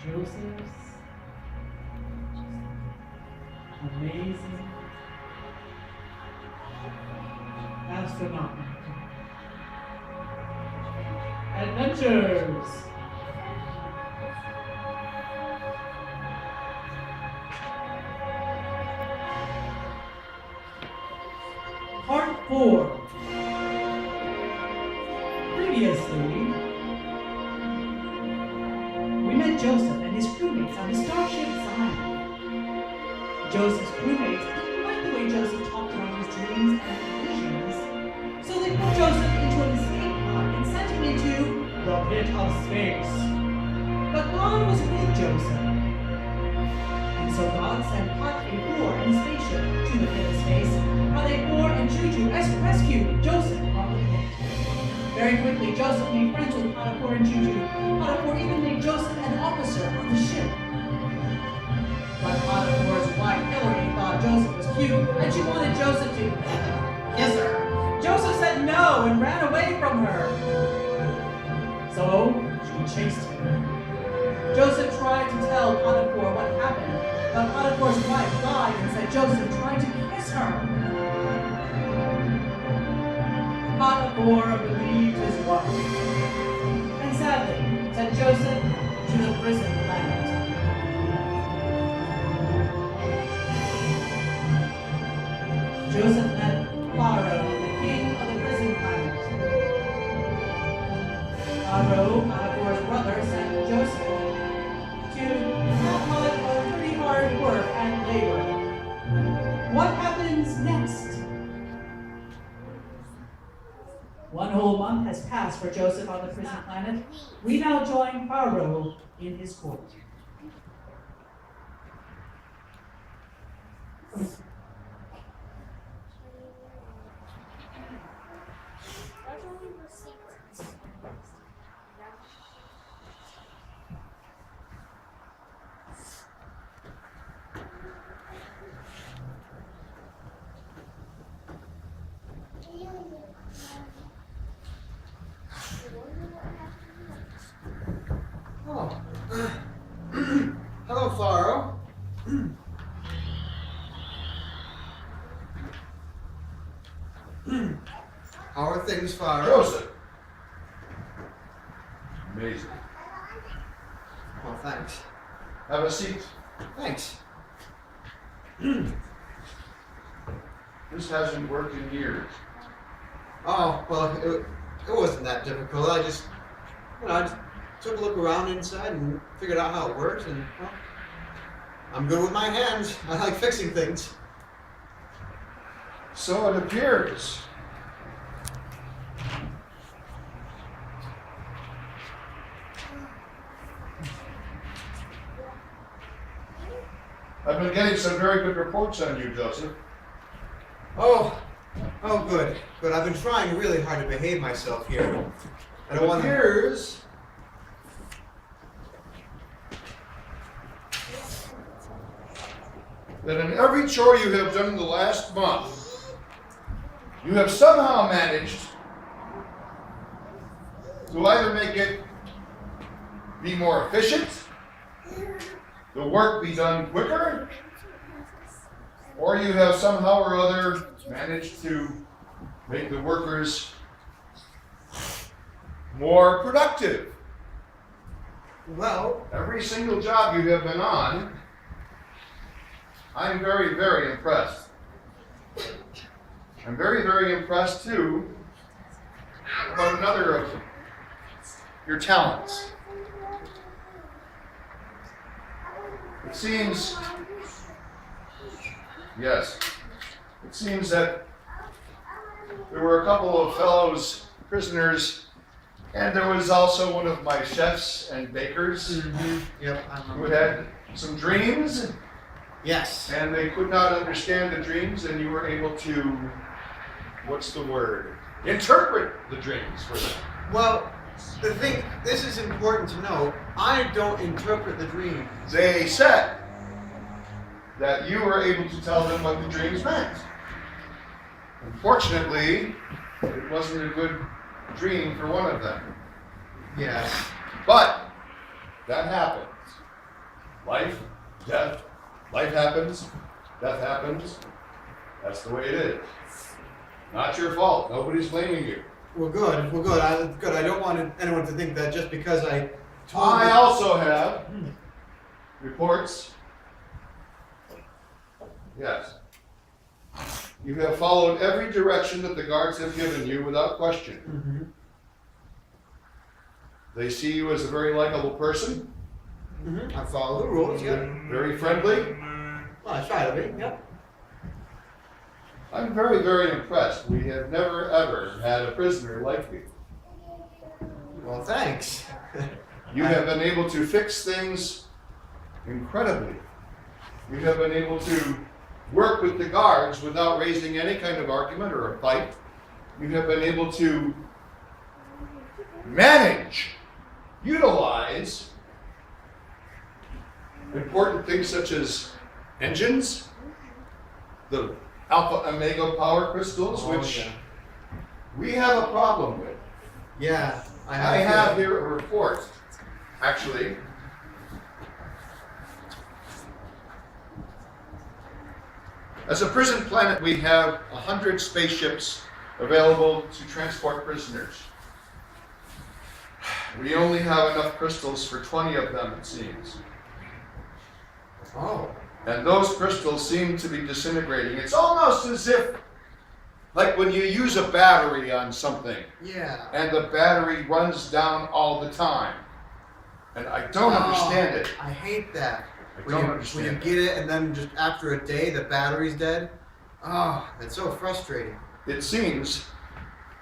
Joseph's amazing astronaut adventures. Part 4. Previously, we met Joseph and his crewmates on the starship Zion. Joseph's crewmates didn't like the way Joseph talked about his dreams and visions, so they put Joseph into an escape pod and sent him into the pit of space. But God was with Joseph. And so God sent Part A4 and his spaceship to the pit of space. Part A4 and Juju rescued Joseph from the pit. Very quickly, Joseph made friends with Potiphar and Juju. Potiphar even made Joseph an officer on the ship. But Potiphar's wife, Hillary, thought Joseph was cute, and she wanted Joseph to kiss her. Joseph said no and ran away from her. So, she chased him. Joseph tried to tell Potiphar what happened, but Potiphar's wife lied and said Joseph tried to kiss her. Potiphar believed his wife, and sadly sent Joseph to the prison planet. Joseph met FAR-ROH, the king of the prison planet. FAR-ROH, Potiphar's brother, sent Joseph to have pretty hard work and labor. What happens next? One whole month has passed for Joseph on the prison planet. We now join FAR-ROH in his court. Oh. Hello, FAR-ROH. How are things, FAR-ROH? Joseph. Amazing. Oh, thanks. Have a seat. Thanks. This hasn't worked in years. Oh, well, it wasn't that difficult. I just took a look around inside and figured out how it worked, and well, I'm good with my hands. I like fixing things. So it appears. I've been getting some very good reports on you, Joseph. Oh, good. Good. I've been trying really hard to behave myself here. I don't want to. Appears that in every chore you have done in the last month, you have somehow managed to either make it be more efficient, the work be done quicker, or you have somehow or other managed to make the workers more productive. Well, Every single job you have been on, I'm very, very impressed. I'm very, very impressed too about another of your talents. It seems that there were a couple of fellows prisoners, and there was also one of my chefs and bakers Yep, who had some dreams, yes. and they could not understand the dreams, and you were able to, what's the word? Interpret the dreams for them. Well, The thing, this is important to know. I don't interpret the dream. They said that you were able to tell them what the dreams meant. Unfortunately, it wasn't a good dream for one of them. Yeah. But that happens. Life, death, life happens, death happens. That's the way it is. Not your fault. Nobody's blaming you. Well, good. Well, good. Good. I don't want anyone to think that just because I told I them- also have reports. Yes. You have followed every direction that the guards have given you without question. Mm-hmm. They see you as a very likable person, Mm-hmm. I follow the rules. Yep. very friendly. Well, I try to be. Yep. I'm very, very impressed. We have never, ever had a prisoner like you. Well, thanks. You have been able to fix things incredibly. You have been able to work with the guards without raising any kind of argument or a fight. You have been able to manage, utilize important things such as engines, the alpha omega power crystals, which we have a problem with. Yeah. I have here a report, actually. As a prison planet, we have 100 spaceships available to transport prisoners. We only have enough crystals for 20 of them, it seems. Oh. And those crystals seem to be disintegrating. It's almost as if, like when you use a battery on something, Yeah. and the battery runs down all the time. And I don't understand it. I hate that. I don't When understand you it. get it and then just after a day the battery's dead. Oh, that's so frustrating. It seems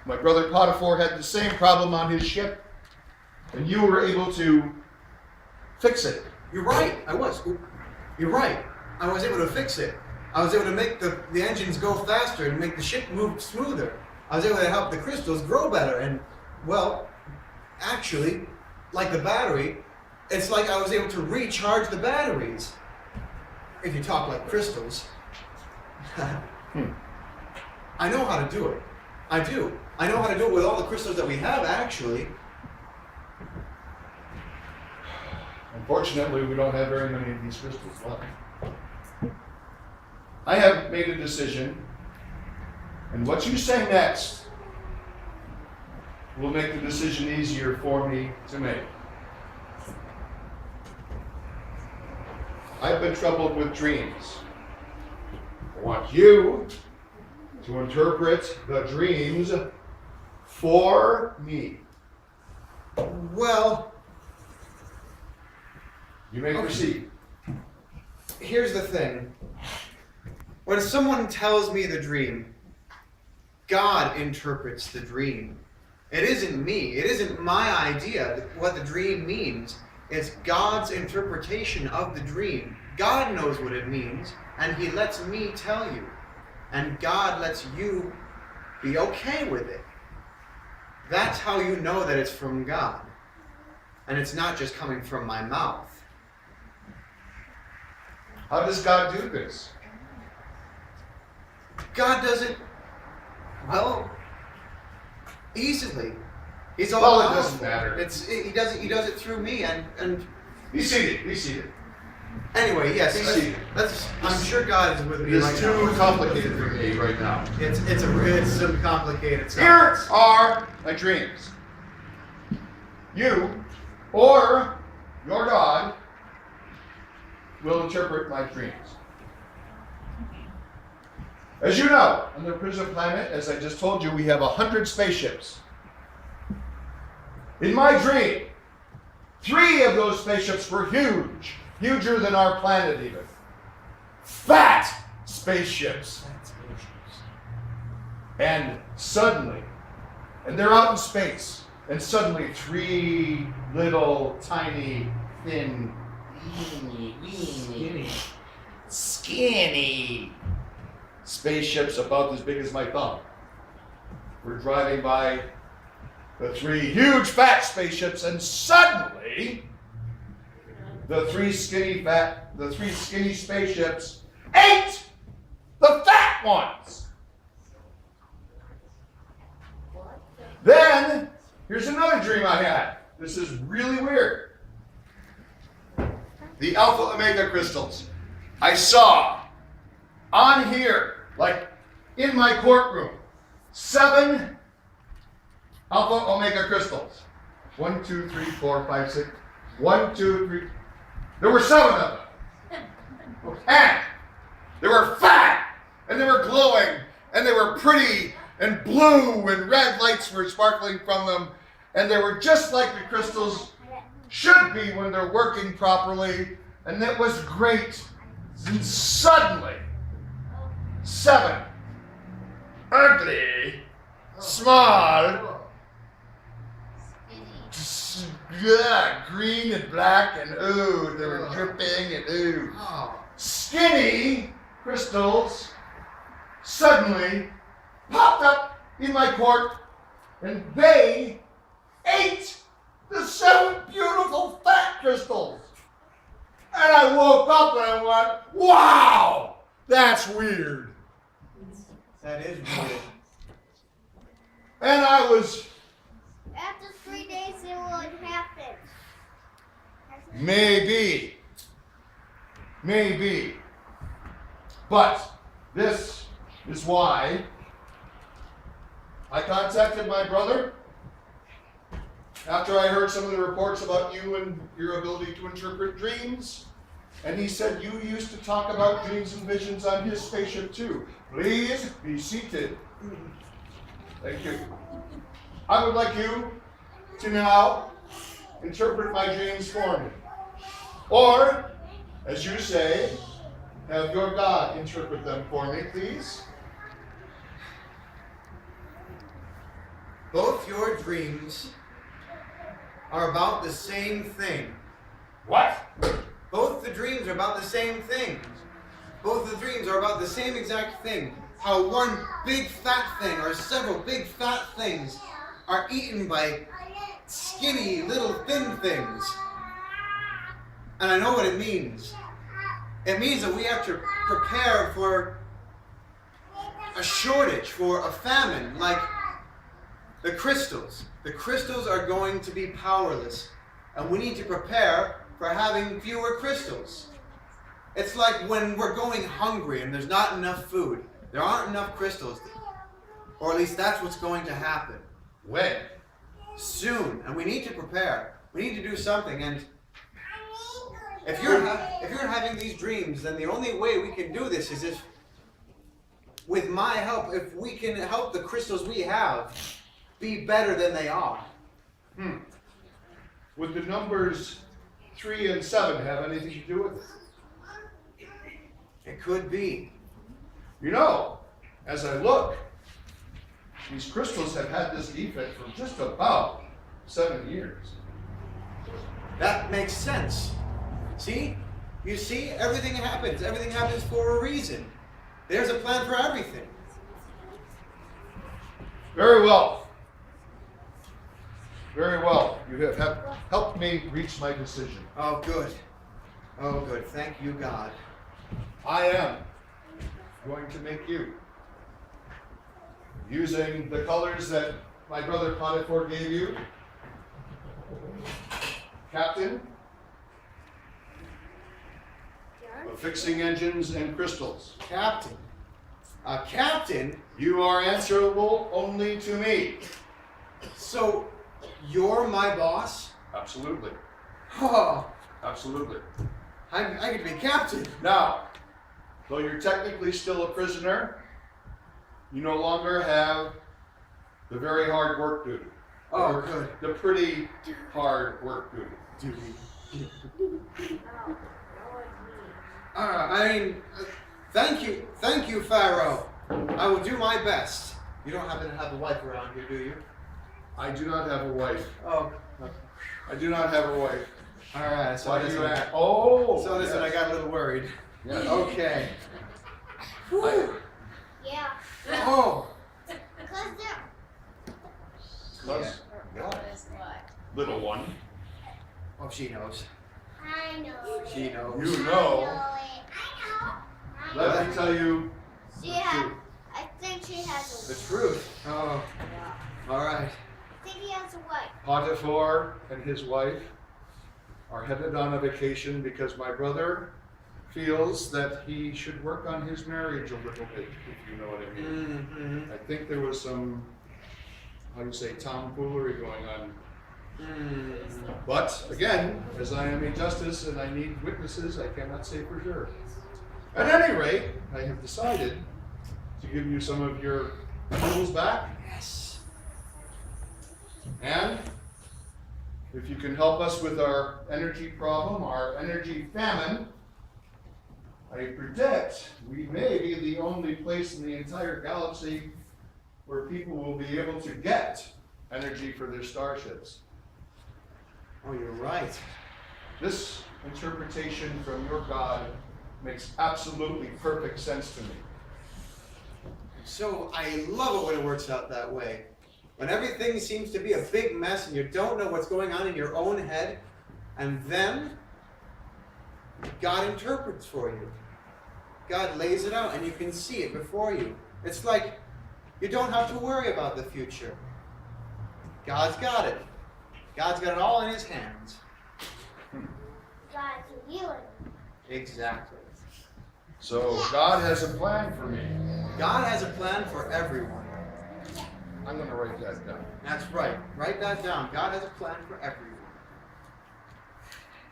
my brother Potiphar had the same problem on his ship, and you were able to fix it. You're right. I was. You're right. I was able to fix it. I was able to make the engines go faster and make the ship move smoother. I was able to help the crystals grow better. And, well, actually, like the battery, it's like I was able to recharge the batteries. If you talk like crystals. I know how to do it. I do. I know how to do it with all the crystals that we have, actually. Unfortunately, we don't have very many of these crystals left. I have made a decision, and what you say next will make the decision easier for me to make. I've been troubled with dreams. I want you to interpret the dreams for me. Well, You may proceed. here's the thing. When someone tells me the dream, God interprets the dream. It isn't me. It isn't my idea what the dream means. It's God's interpretation of the dream. God knows what it means, and He lets me tell you. And God lets you be okay with it. That's how you know that it's from God. And it's not just coming from my mouth. How does God do this? God does it, well, easily. He's all Well, it powerful. doesn't matter. He does it through me, and Be seated. Be seated. anyway, yes. Be seated. I'm sure God is with It me is right too now. complicated for me right now. It's some complicated stuff. Here are my dreams. You or your God will interpret my dreams. As you know, on the prison planet, as I just told you, we have 100 spaceships. In my dream, 3 of those spaceships were huge, huger than our planet even. Fat spaceships. And suddenly, and they're out in space, and suddenly 3 little, tiny, thin, skinny spaceships about as big as my thumb were driving by the 3 huge fat spaceships, and suddenly the 3 skinny spaceships ate the fat ones. Then here's another dream I had. This is really weird. The Alpha Omega crystals. I saw on here, like in my courtroom, 7 Alpha Omega crystals. 1, 2, 3, 4, 5, 6. 1, 2, 3. There were 7 of them. And they were fat, and they were glowing, and they were pretty, and blue and red lights were sparkling from them, and they were just like the crystals should be when they're working properly, and it was great. And suddenly, 7 ugly, small, green and black, and ooh, they were dripping, and ooh, skinny crystals suddenly popped up in my court, and they ate the 7 beautiful fat crystals. And I woke up and I went, wow, that's weird. That is weird. And I was, After 3 days, it would happen. maybe. But this is why I contacted my brother after I heard some of the reports about you and your ability to interpret dreams. And he said you used to talk about dreams and visions on his spaceship too. Please be seated. Thank you. I would like you to now interpret my dreams for me. Or, as you say, have your God interpret them for me, please. Both your dreams are about the same thing. What? Both the dreams are about the same thing. Both the dreams are about the same exact thing. How one big fat thing or several big fat things are eaten by skinny little thin things. And I know what it means. It means that we have to prepare for a shortage, for a famine, like the crystals. The crystals are going to be powerless, and we need to prepare for having fewer crystals. It's like when we're going hungry and there's not enough food. There aren't enough crystals, or at least that's what's going to happen. When? Soon, and we need to prepare. We need to do something, and if you're having these dreams, then the only way we can do this is if, with my help, if we can help the crystals we have be better than they are. Would the numbers 3 and 7 have anything to do with it? It could be. You know, as I look, these crystals have had this defect for just about 7 years. That makes sense. See? You see? Everything happens. Everything happens for a reason. There's a plan for everything. Very well. Very well. You have helped me reach my decision. Oh, good. Oh, good. Thank you, God. I am going to make you, using the colors that my brother Potiphar gave you, Captain of Fixing Engines and Crystals. Captain. Captain? You are answerable only to me. So, you're my boss? Absolutely. Oh, Absolutely. I get to be captain. Now, though you're technically still a prisoner, you no longer have the very hard work duty. Oh, Or good. the pretty hard work duty. Thank you, Pharaoh. I will do my best. You don't happen to have a wife around here, do you? I do not have a wife. Oh, I do not have a wife. all right. So Why do listen, you ask? Oh! So listen, I yes. got a little worried. Yes. Okay. Yeah. Oh, Because they're. Plus, What? Little one. Oh, she knows. I know. She knows. You I know. know it. I know. Let me tell you I think she has a The truth. Oh. All right. I think he has a what? Potiphar and his wife are headed on a vacation because my brother feels that he should work on his marriage a little bit, if you know what I mean. Mm-hmm. I think there was some, how do you say, tomfoolery going on. But again, as I am a justice and I need witnesses, I cannot say for sure. At any rate, I have decided to give you some of your tools back. Yes. And if you can help us with our energy problem, our energy famine, I predict we may be the only place in the entire galaxy where people will be able to get energy for their starships. Oh, you're right. This interpretation from your God makes absolutely perfect sense to me. So I love it when it works out that way. When everything seems to be a big mess and you don't know what's going on in your own head, and then God interprets for you. God lays it out and you can see it before you. It's like you don't have to worry about the future. God's got it. God's got it all in his hands. God's healing. Exactly. So God has a plan for me. God has a plan for everyone. I'm going to write that down. That's right. Write that down. God has a plan for everyone.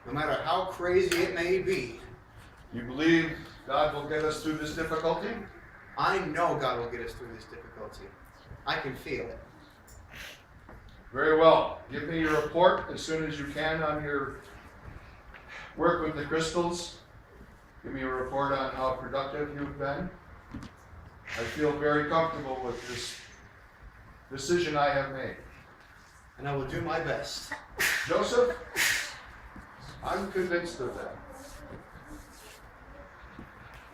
No matter how crazy it may be. You believe God will get us through this difficulty? I know God will get us through this difficulty. I can feel it. Very well. Give me your report as soon as you can on your work with the crystals. Give me a report on how productive you've been. I feel very comfortable with this decision I have made. And I will do my best. Joseph, I'm convinced of that.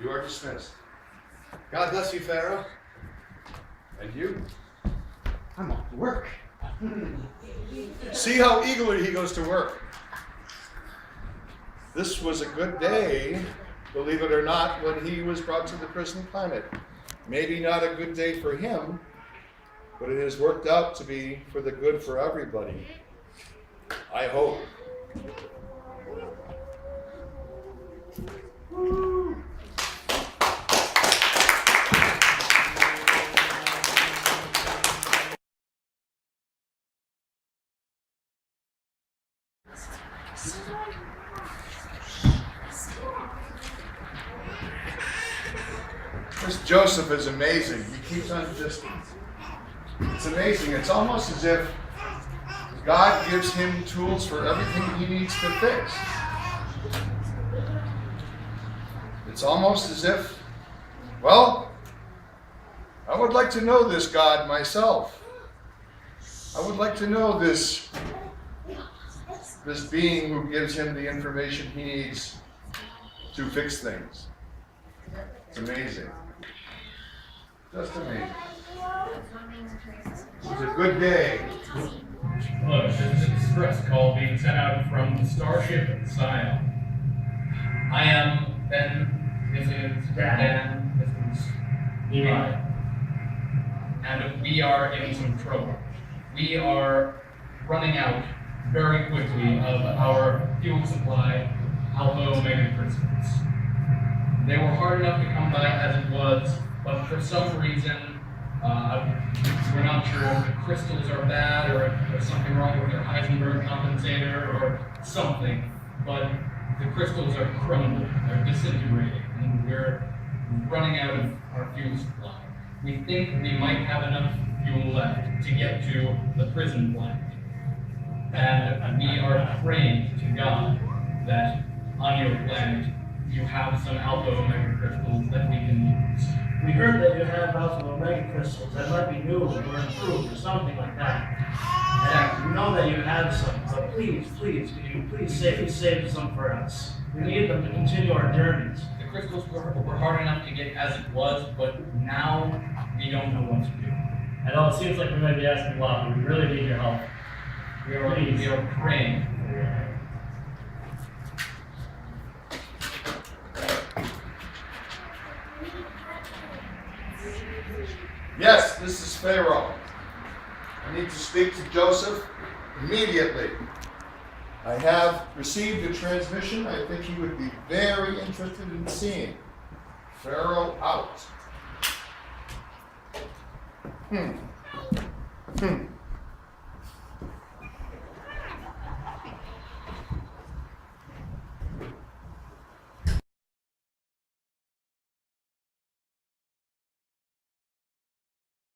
You are dismissed. God bless you, Pharaoh. And you? I'm off to work. See how eagerly he goes to work. This was a good day, believe it or not, when he was brought to the prison planet. Maybe not a good day for him, but it has worked out to be for the good for everybody. I hope. This Joseph is amazing. He keeps on just, it's amazing. It's almost as if God gives him tools for everything he needs to fix. It's almost as if, well, I would like to know this God myself. I would like to know this being who gives him the information he needs to fix things. It's amazing. Just amazing. It was a good day. Hello, this is an express call being sent out from the Starship Zion. I am Ben, this is Dan, this is Levi, and we are in some trouble. We are running out very quickly of our fuel supply, alpha omega crystals. They were hard enough to come by as it was, but for some reason, we're not sure if the crystals are bad or if there's something wrong with their Heisenberg compensator or something, but the crystals are crumbling, they're disintegrating, and we're running out of our fuel supply. We think we might have enough fuel left to get to the prison planet. And we are praying to God that on your planet you have some alpha omega crystals that we can use. We heard that you have alpha omega crystals that might be new or improved or something like that. And we know that you have some, but please, could you please save some for us? We need them to continue our journeys. The crystals were hard enough to get as it was, but now we don't know what to do. I know it seems like we might be asking a lot, but we really need your help. We are praying for you. Yes, this is Pharaoh. I need to speak to Joseph immediately. I have received a transmission I think he would be very interested in seeing. Pharaoh out.